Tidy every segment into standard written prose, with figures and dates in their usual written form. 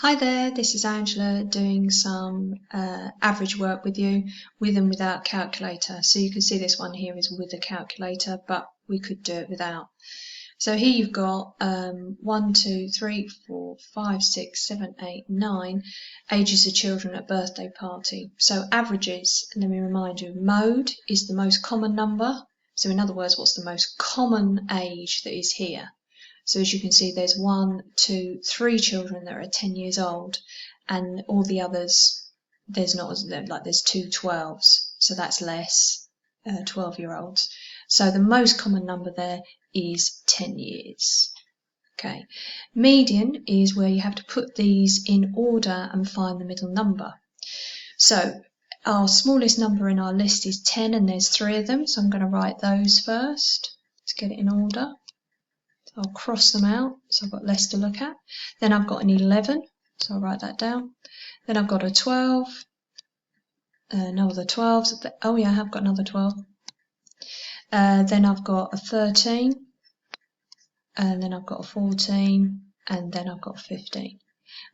Hi there, this is Angela doing some average work with you, with and without calculator. So you can see this one here is with a calculator, but we could do it without. So here you've got 1, 2, 3, 4, 5, 6, 7, 8, 9 ages of children at birthday party. So averages, let me remind you, mode is the most common number. So in other words, what's the most common age that is here? So as you can see, there's 1, 2, 3 children that are 10 years old, and all the others, there's not, like there's 2 12s, so that's less, 12-year-olds. So the most common number there is 10 years. Okay, median is where you have to put these in order and find the middle number. So our smallest number in our list is 10, and there's 3 of them, so I'm going to write those first to get it in order. I'll cross them out, so I've got less to look at. Then I've got an 11, so I'll write that down. Then I've got a 12, no other 12s. Oh yeah, I have got another 12. Then I've got a 13, and then I've got a 14, and then I've got 15.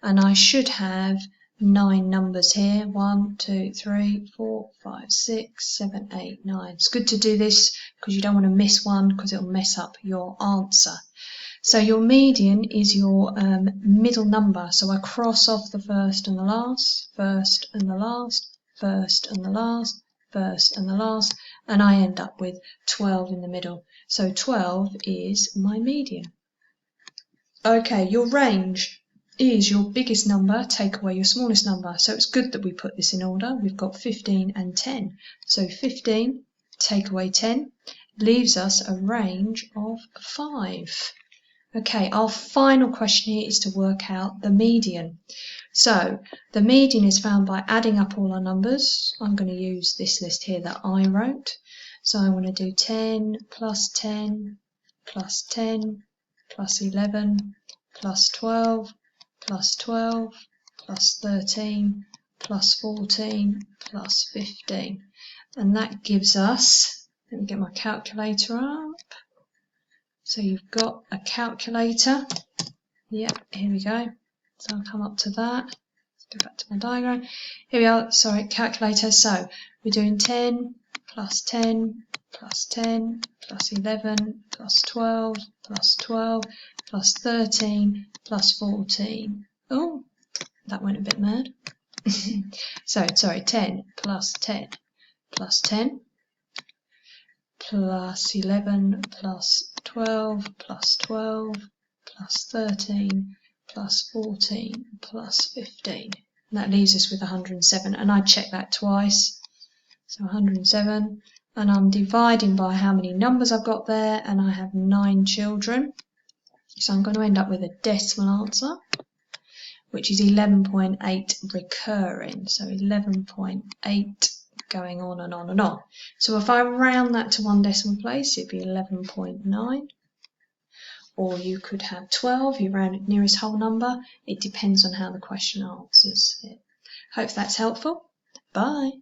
And I should have 9 numbers here. 1, 2, 3, 4, 5, 6, 7, 8, 9. It's good to do this because you don't want to miss one because it'll mess up your answer. So your median is your middle number. So I cross off the first and the last, first and the last, first and the last, first and the last, and I end up with 12 in the middle. So 12 is my median. Okay, your range is your biggest number, take away your smallest number. So it's good that we put this in order. We've got 15 and 10. So 15, take away 10, leaves us a range of 5. Okay, our final question here is to work out the median. So the median is found by adding up all our numbers. I'm going to use this list here that I wrote. So I want to do 10 plus 10 plus 10 plus 11 plus 12 plus 12 plus 13 plus 14 plus 15. And that gives us, let me get my calculator up. So you've got a calculator. Yep, here we go. So I'll come up to that. Let's go back to my diagram. Here we are, sorry, calculator. So we're doing 10 plus 10 plus 10 plus 11 plus 12 plus 12 plus 13 plus 14. Oh, that went a bit mad. So, sorry, 10 plus 10 plus 10 plus 11 plus 12 plus 12 plus 13 plus 14 plus 15. And that leaves us with 107, and I checked that twice. So 107, and I'm dividing by how many numbers I've got there, and I have 9 children. So I'm going to end up with a decimal answer, which is 11.8 recurring. So 11.8 going on and on and on. So if I round that to one decimal place, it'd be 11.9. Or you could have 12, you round it nearest whole number. It depends on how the question answers it. Hope that's helpful. Bye.